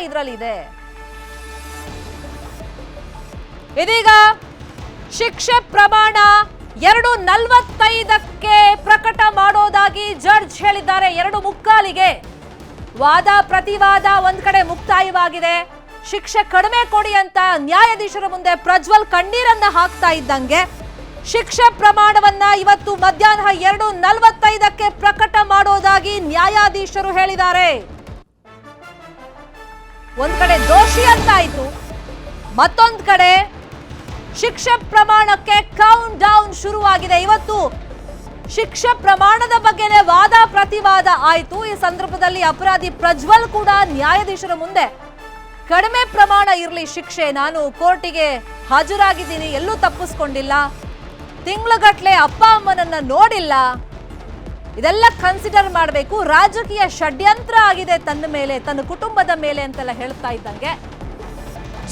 ಇದರಲ್ಲಿದೆ. ಇದೀಗ ಶಿಕ್ಷೆ ಪ್ರಮಾಣ 2:45ಕ್ಕೆ ಪ್ರಕಟ ಮಾಡೋದಾಗಿ ಜಡ್ಜ್ ಹೇಳಿದ್ದಾರೆ. 2:45ಗೆ ವಾದ ಪ್ರತಿವಾದ ಒಂದ್ ಕಡೆ ಮುಕ್ತಾಯವಾಗಿದೆ. ಶಿಕ್ಷೆ ಕಡಿಮೆ ಕೊಡಿ ಅಂತ ನ್ಯಾಯಾಧೀಶರ ಮುಂದೆ ಪ್ರಜ್ವಲ್ ಕಣ್ಣೀರನ್ನ ಹಾಕ್ತಾ ಇದ್ದಂಗೆ ಶಿಕ್ಷೆ ಪ್ರಮಾಣವನ್ನ ಇವತ್ತು ಮಧ್ಯಾಹ್ನ 2:45ಕ್ಕೆ ಪ್ರಕಟ ಮಾಡೋದಾಗಿ ನ್ಯಾಯಾಧೀಶರು ಹೇಳಿದ್ದಾರೆ. ಒಂದ್ ಕಡೆ ದೋಷಿ ಅಂತಾಯ್ತು, ಮತ್ತೊಂದ್ ಕಡೆ ಶಿಕ್ಷೆ ಪ್ರಮಾಣಕ್ಕೆ ಕೌಂಟ್ ಡೌನ್ ಶುರುವಾಗಿದೆ. ಇವತ್ತು ಶಿಕ್ಷೆ ಪ್ರಮಾಣದ ಬಗ್ಗೆನೇ ವಾದ ಪ್ರತಿವಾದ ಆಯ್ತು. ಈ ಸಂದರ್ಭದಲ್ಲಿ ಅಪರಾಧಿ ಪ್ರಜ್ವಲ್ ಕೂಡ ನ್ಯಾಯಾಧೀಶರ ಮುಂದೆ ಕಡಿಮೆ ಪ್ರಮಾಣ ಇರಲಿ ಶಿಕ್ಷೆ, ನಾನು ಕೋರ್ಟಿಗೆ ಹಾಜರಾಗಿದ್ದೀನಿ, ಎಲ್ಲೂ ತಪ್ಪಿಸ್ಕೊಂಡಿಲ್ಲ, ತಿಂಗಳಗಟ್ಲೆ ಅಪ್ಪ ಅಮ್ಮನನ್ನ ನೋಡಿಲ್ಲ, ಇದೆಲ್ಲ ಕನ್ಸಿಡರ್ ಮಾಡಬೇಕು, ರಾಜಕೀಯ ಷಡ್ಯಂತ್ರ ಆಗಿದೆ ತನ್ನ ಮೇಲೆ, ತನ್ನ ಕುಟುಂಬದ ಮೇಲೆ ಅಂತೆಲ್ಲ ಹೇಳ್ತಾ ಇದ್ದಂಗೆ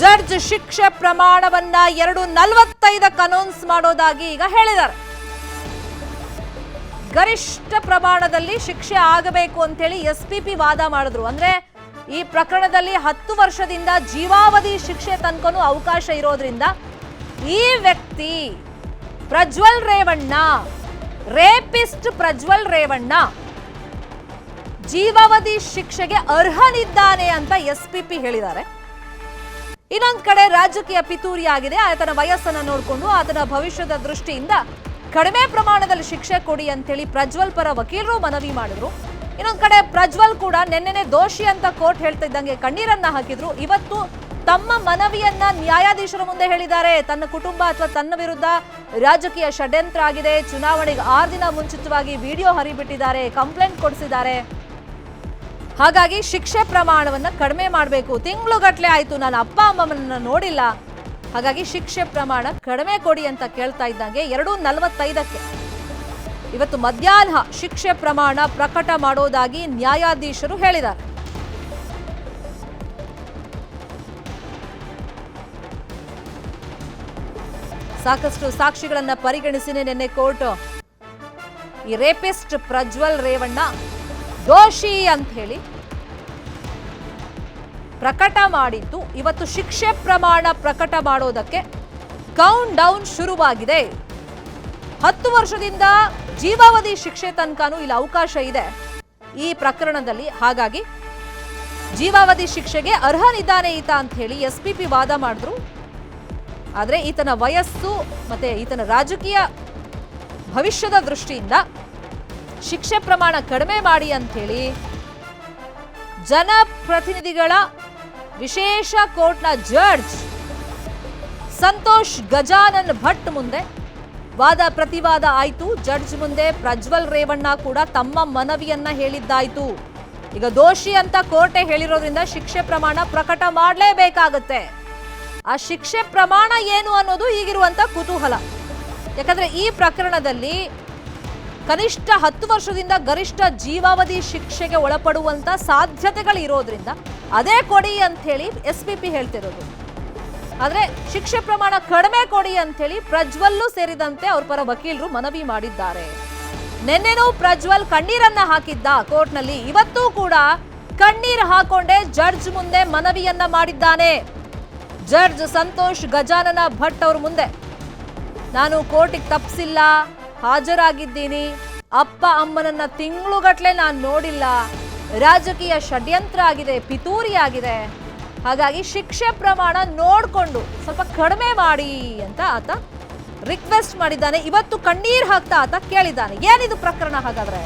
ಜಡ್ಜ್ ಶಿಕ್ಷೆ ಪ್ರಮಾಣವನ್ನ 2:45ಕ್ಕೆ ಅನೌನ್ಸ್ ಮಾಡೋದಾಗಿ ಈಗ ಹೇಳಿದ್ದಾರೆ. ಗರಿಷ್ಠ ಪ್ರಮಾಣದಲ್ಲಿ ಶಿಕ್ಷೆ ಆಗಬೇಕು ಅಂತೇಳಿ SPP ವಾದ ಮಾಡಿದ್ರು. ಅಂದ್ರೆ ಈ ಪ್ರಕರಣದಲ್ಲಿ 10 ವರ್ಷದಿಂದ ಜೀವಾವಧಿ ಶಿಕ್ಷೆ ತನಕನೂ ಅವಕಾಶ ಇರೋದ್ರಿಂದ ಈ ವ್ಯಕ್ತಿ ಪ್ರಜ್ವಲ್ ರೇವಣ್ಣ, ರೇಪಿಸ್ಟ್ ಪ್ರಜ್ವಲ್ ರೇವಣ್ಣ ಜೀವಾವಧಿ ಶಿಕ್ಷೆಗೆ ಅರ್ಹನಿದ್ದಾನೆ ಅಂತ SPP ಹೇಳಿದ್ದಾರೆ. ಇನ್ನೊಂದ್ ಕಡೆ ರಾಜಕೀಯ ಪಿತೂರಿ ಆಗಿದೆ, ಆತನ ವಯಸ್ಸನ್ನ ನೋಡಿಕೊಂಡು ಆತನ ಭವಿಷ್ಯದ ದೃಷ್ಟಿಯಿಂದ ಕಡಿಮೆ ಪ್ರಮಾಣದಲ್ಲಿ ಶಿಕ್ಷೆ ಕೊಡಿ ಅಂತೇಳಿ ಪ್ರಜ್ವಲ್ ಪರ ವಕೀಲರು ಮನವಿ ಮಾಡಿದ್ರು. ಇನ್ನೊಂದ್ ಕಡೆ ಪ್ರಜ್ವಲ್ ಕೂಡ ನೆನ್ನೆನೆ ದೋಷಿ ಅಂತ ಕೋರ್ಟ್ ಹೇಳ್ತಾ ಇದ್ದಂಗೆ ಕಣ್ಣೀರನ್ನ ಹಾಕಿದ್ರು. ಇವತ್ತು ತಮ್ಮ ಮನವಿಯನ್ನ ನ್ಯಾಯಾಧೀಶರ ಮುಂದೆ ಹೇಳಿದ್ದಾರೆ. ತನ್ನ ಕುಟುಂಬ ಅಥವಾ ತನ್ನ ವಿರುದ್ಧ ರಾಜಕೀಯ ಷಡ್ಯಂತ್ರ ಆಗಿದೆ, ಚುನಾವಣೆಗೆ 6 ದಿನ ಮುಂಚಿತವಾಗಿ ವಿಡಿಯೋ ಹರಿಬಿಟ್ಟಿದ್ದಾರೆ, ಕಂಪ್ಲೇಂಟ್ ಕೊಡಿಸಿದ್ದಾರೆ, ಹಾಗಾಗಿ ಶಿಕ್ಷೆ ಪ್ರಮಾಣವನ್ನ ಕಡಿಮೆ ಮಾಡಬೇಕು, ತಿಂಗಳುಗಟ್ಲೆ ಆಯ್ತು ನಾನು ಅಪ್ಪ ಅಮ್ಮನನ್ನ ನೋಡಿಲ್ಲ, ಹಾಗಾಗಿ ಶಿಕ್ಷೆ ಪ್ರಮಾಣ ಕಡಿಮೆ ಕೊಡಿ ಅಂತ ಕೇಳ್ತಾ ಇದ್ದಂಗೆ 2:45ಕ್ಕೆ ಇವತ್ತು ಮಧ್ಯಾಹ್ನ ಶಿಕ್ಷೆ ಪ್ರಮಾಣ ಪ್ರಕಟ ಮಾಡೋದಾಗಿ ನ್ಯಾಯಾಧೀಶರು ಹೇಳಿದ್ದಾರೆ. ಸಾಕಷ್ಟು ಸಾಕ್ಷಿಗಳನ್ನ ಪರಿಗಣಿಸಿನೇ ನಿನ್ನೆ ಕೋರ್ಟ್ ಈ ರೇಪಿಸ್ಟ್ ಪ್ರಜ್ವಲ್ ರೇವಣ್ಣ ದೋಷಿ ಅಂತ ಹೇಳಿ ಪ್ರಕಟ ಮಾಡಿದ್ದು. ಇವತ್ತು ಶಿಕ್ಷೆ ಪ್ರಮಾಣ ಪ್ರಕಟ ಮಾಡೋದಕ್ಕೆ ಕೌಂಟ್ ಡೌನ್ ಶುರುವಾಗಿದೆ. 10 ವರ್ಷದಿಂದ ಜೀವಾವಧಿ ಶಿಕ್ಷೆ ತನಕನೂ ಇಲ್ಲಿ ಅವಕಾಶ ಇದೆ ಈ ಪ್ರಕರಣದಲ್ಲಿ, ಹಾಗಾಗಿ ಜೀವಾವಧಿ ಶಿಕ್ಷೆಗೆ ಅರ್ಹನಿದ್ದಾನೆ ಈತ ಅಂತ ಹೇಳಿ SPP ವಾದ ಮಾಡಿದ್ರು. ಆದರೆ ಈತನ ವಯಸ್ಸು ಮತ್ತೆ ಈತನ ರಾಜಕೀಯ ಭವಿಷ್ಯದ ದೃಷ್ಟಿಯಿಂದ ಶಿಕ್ಷೆ ಪ್ರಮಾಣ ಕಡಿಮೆ ಮಾಡಿ ಅಂತ ಹೇಳಿ ಜನಪ್ರತಿನಿಧಿಗಳ ವಿಶೇಷ ಕೋರ್ಟ್ನ ಜಡ್ಜ್ ಸಂತೋಷ್ ಗಜಾನನ್ ಭಟ್ ಮುಂದೆ ವಾದ ಪ್ರತಿವಾದ ಆಯ್ತು. ಜಡ್ಜ್ ಮುಂದೆ ಪ್ರಜ್ವಲ್ ರೇವಣ್ಣ ಕೂಡ ತಮ್ಮ ಮನವಿಯನ್ನ ಹೇಳಿದ್ದಾಯ್ತು. ಈಗ ದೋಷಿ ಅಂತ ಕೋರ್ಟೇ ಹೇಳಿರೋದ್ರಿಂದ ಶಿಕ್ಷೆ ಪ್ರಮಾಣ ಪ್ರಕಟ ಮಾಡಲೇಬೇಕಾಗತ್ತೆ. ಆ ಶಿಕ್ಷೆ ಪ್ರಮಾಣ ಏನು ಅನ್ನೋದು ಈಗಿರುವಂತ ಕುತೂಹಲ. ಯಾಕಂದ್ರೆ ಈ ಪ್ರಕರಣದಲ್ಲಿ ಕನಿಷ್ಠ 10 ವರ್ಷದಿಂದ ಗರಿಷ್ಠ ಜೀವಾವಧಿ ಶಿಕ್ಷೆಗೆ ಒಳಪಡುವಂತ ಸಾಧ್ಯತೆಗಳು ಇರೋದ್ರಿಂದ ಅದೇ ಕೊಡಿ ಅಂತ ಹೇಳಿ SPP ಹೇಳ್ತಿರೋದು. ಆದ್ರೆ ಶಿಕ್ಷೆ ಪ್ರಮಾಣ ಕಡಿಮೆ ಕೊಡಿ ಅಂತ ಹೇಳಿ ಪ್ರಜ್ವಲ್ಲು ಸೇರಿದಂತೆ ಅವ್ರ ಪರ ವಕೀಲರು ಮನವಿ ಮಾಡಿದ್ದಾರೆ. ನಿನ್ನೆನೂ ಪ್ರಜ್ವಲ್ ಕಣ್ಣೀರನ್ನ ಹಾಕಿದ್ದ ಕೋರ್ಟ್ನಲ್ಲಿ, ಇವತ್ತೂ ಕೂಡ ಕಣ್ಣೀರು ಹಾಕೊಂಡೇ ಜಡ್ಜ್ ಮುಂದೆ ಮನವಿಯನ್ನ ಮಾಡಿದ್ದಾನೆ. ಜಡ್ಜ್ ಸಂತೋಷ್ ಗಜಾನನ ಭಟ್ ಅವ್ರ ಮುಂದೆ ನಾನು ಕೋರ್ಟಿಗೆ ತಪ್ಪಿಸಿಲ್ಲ, ಹಾಜರಾಗಿದ್ದೀನಿ, ಅಪ್ಪ ಅಮ್ಮನನ್ನ ತಿಂಗಳುಗಟ್ಲೆ ನಾನು ನೋಡಿಲ್ಲ, ರಾಜಕೀಯ ಷಡ್ಯಂತ್ರ ಆಗಿದೆ, ಪಿತೂರಿ ಆಗಿದೆ, ಹಾಗಾಗಿ ಶಿಕ್ಷೆ ಪ್ರಮಾಣ ನೋಡ್ಕೊಂಡು ಸ್ವಲ್ಪ ಕಡಿಮೆ ಮಾಡಿ ಅಂತ ಆತ ರಿಕ್ವೆಸ್ಟ್ ಮಾಡಿದ್ದಾನೆ. ಇವತ್ತು ಕಣ್ಣೀರ್ ಹಾಕ್ತಾ ಆತ ಕೇಳಿದ್ದಾನೆ. ಏನಿದು ಪ್ರಕರಣ ಹಾಗಾದ್ರೆ?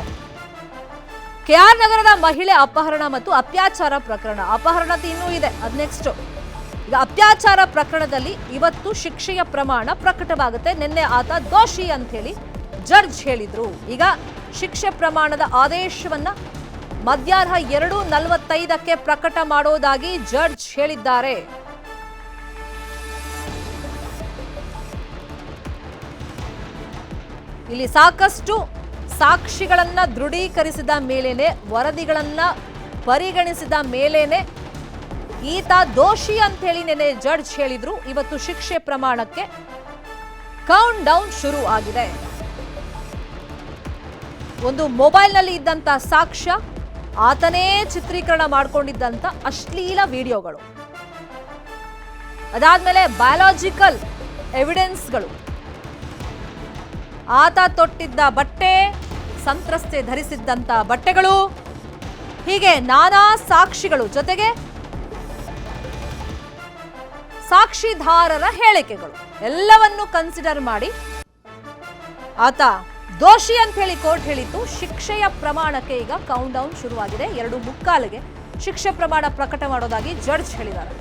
KR ನಗರದ ಮಹಿಳೆ ಅಪಹರಣ ಮತ್ತು ಅತ್ಯಾಚಾರ ಪ್ರಕರಣ. ಅಪಹರಣ ಇನ್ನೂ ಇದೆ, ಅದ್ ನೆಕ್ಸ್ಟ್. ಈಗ ಅತ್ಯಾಚಾರ ಪ್ರಕರಣದಲ್ಲಿ ಇವತ್ತು ಶಿಕ್ಷೆಯ ಪ್ರಮಾಣ ಪ್ರಕಟವಾಗುತ್ತೆ. ನಿನ್ನೆ ಆತ ದೋಷಿ ಅಂತ ಹೇಳಿ ಜಡ್ಜ್ ಹೇಳಿದ್ರು. ಈಗ ಶಿಕ್ಷೆ ಪ್ರಮಾಣದ ಆದೇಶವನ್ನ ಮಧ್ಯಾಹ್ನ 2:45ಕ್ಕೆ ಪ್ರಕಟ ಮಾಡೋದಾಗಿ ಜಡ್ಜ್ ಹೇಳಿದ್ದಾರೆ. ಇಲ್ಲಿ ಸಾಕಷ್ಟು ಸಾಕ್ಷಿಗಳನ್ನ ದೃಢೀಕರಿಸಿದ ಮೇಲೇನೆ, ವರದಿಗಳನ್ನ ಪರಿಗಣಿಸಿದ ಮೇಲೇನೆ ಈತ ದೋಷಿ ಅಂತ ಹೇಳಿ ನೆನೆ ಜಡ್ಜ್ ಹೇಳಿದ್ರು. ಇವತ್ತು ಶಿಕ್ಷೆ ಪ್ರಮಾಣಕ್ಕೆ ಕೌಂಟ್ ಡೌನ್ ಶುರು ಆಗಿದೆ. ಒಂದು ಮೊಬೈಲ್ನಲ್ಲಿ ಇದ್ದಂತ ಸಾಕ್ಷ್ಯ, ಆತನೇ ಚಿತ್ರೀಕರಣ ಮಾಡಿಕೊಂಡಿದ್ದಂಥ ಅಶ್ಲೀಲ ವಿಡಿಯೋಗಳು, ಅದಾದ್ಮೇಲೆ ಬಯಾಲಜಿಕಲ್ ಎವಿಡೆನ್ಸ್ಗಳು, ಆತ ತೊಟ್ಟಿದ್ದ ಬಟ್ಟೆ, ಸಂತ್ರಸ್ತೆ ಧರಿಸಿದ್ದಂಥ ಬಟ್ಟೆಗಳು, ಹೀಗೆ ನಾನಾ ಸಾಕ್ಷಿಗಳು, ಜೊತೆಗೆ ಸಾಕ್ಷಿದಾರರ ಹೇಳಿಕೆಗಳು ಎಲ್ಲವನ್ನು ಕನ್ಸಿಡರ್ ಮಾಡಿ ಆತ ದೋಷಿ ಅಂತ ಹೇಳಿ ಕೋರ್ಟ್ ಹೇಳಿತ್ತು. ಶಿಕ್ಷೆಯ ಪ್ರಮಾಣಕ್ಕೆ ಈಗ ಕೌಂಟ್ ಡೌನ್ ಶುರುವಾಗಿದೆ. 2:45ಗೆ ಶಿಕ್ಷೆ ಪ್ರಮಾಣ ಪ್ರಕಟ ಮಾಡೋದಾಗಿ ಜಡ್ಜ್ ಹೇಳಿದ್ದಾರೆ.